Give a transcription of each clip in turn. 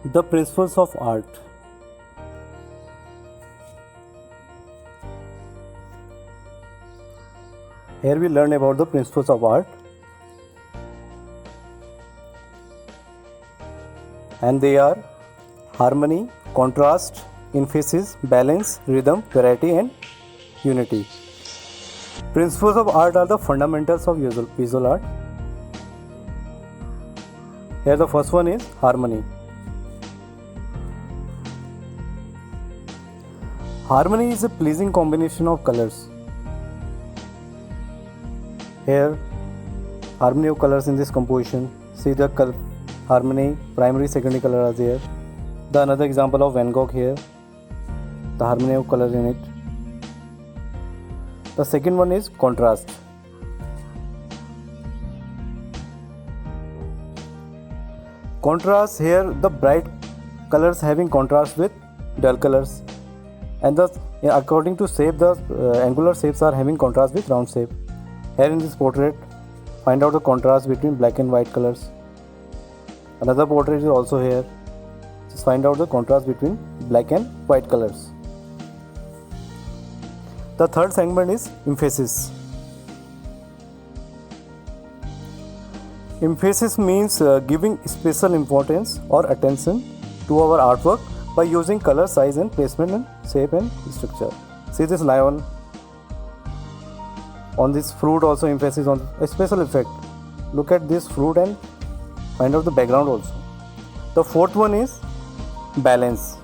The principles of art. Here we learn about the principles of art, and they are harmony, contrast, emphasis, balance, rhythm, variety, and unity. Principles of art are the fundamentals of visual art. Here the first one is harmony. Harmony is a pleasing combination of colors. Here, harmony of colors in this composition. See the harmony, primary, secondary color are there. The another example of Van Gogh here. The harmony of color in it. The second one is contrast. Contrast, here the bright colors having contrast with dull colors, and according to shape, the angular shapes are having contrast with round shape. Here in this portrait, find out the contrast between black and white colors. Another portrait is also here. Just find out the contrast between black and white colors. The third segment is emphasis. Emphasis means giving special importance or attention to our artwork by using color, size and placement and shape and structure. See this lion. On this fruit also emphasis on a special effect. Look at this fruit and find out the background also. The fourth one is balance.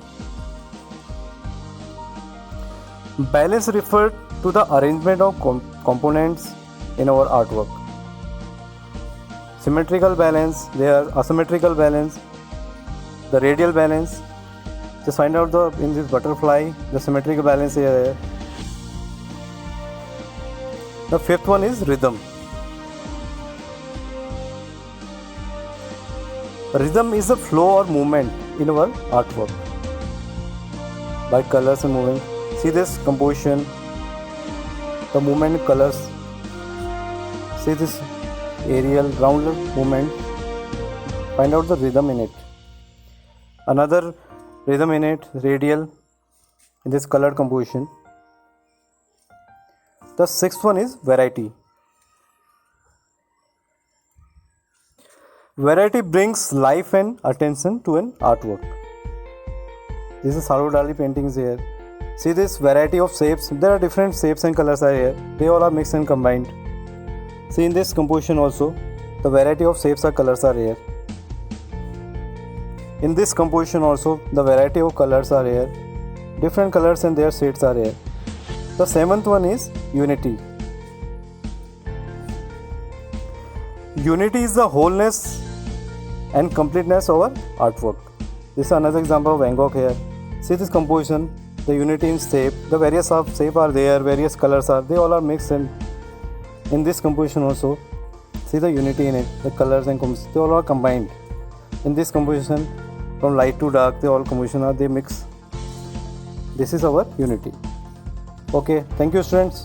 Balance refers to the arrangement of components in our artwork. Symmetrical balance, there are asymmetrical balance, the radial balance. Just find out in this butterfly the symmetrical balance here. The fifth one is rhythm. Rhythm is the flow or movement in our artwork by colors and movement. See this composition, the movement in colors. See this aerial round movement. Find out the rhythm in it. Another rhythm in it, radial, in this colored composition. The sixth one is variety. Variety brings life and attention to an artwork. This is Salvador Dali paintings here. See this variety of shapes. There are different shapes and colors are here. They all are mixed and combined. See in this composition also, the variety of shapes or colors are here. In this composition also, the variety of colors are here. Different colors and their shades are here. The seventh one is unity. Unity is the wholeness and completeness of our artwork. This is another example of Van Gogh here. See this composition, the unity in shape. The various shape are there, various colors are. They all are mixed in this composition also. See the unity in it. The colors and they all are combined. In this composition, from light to dark, they all composition are they mix. This is our unity. Okay, thank you students.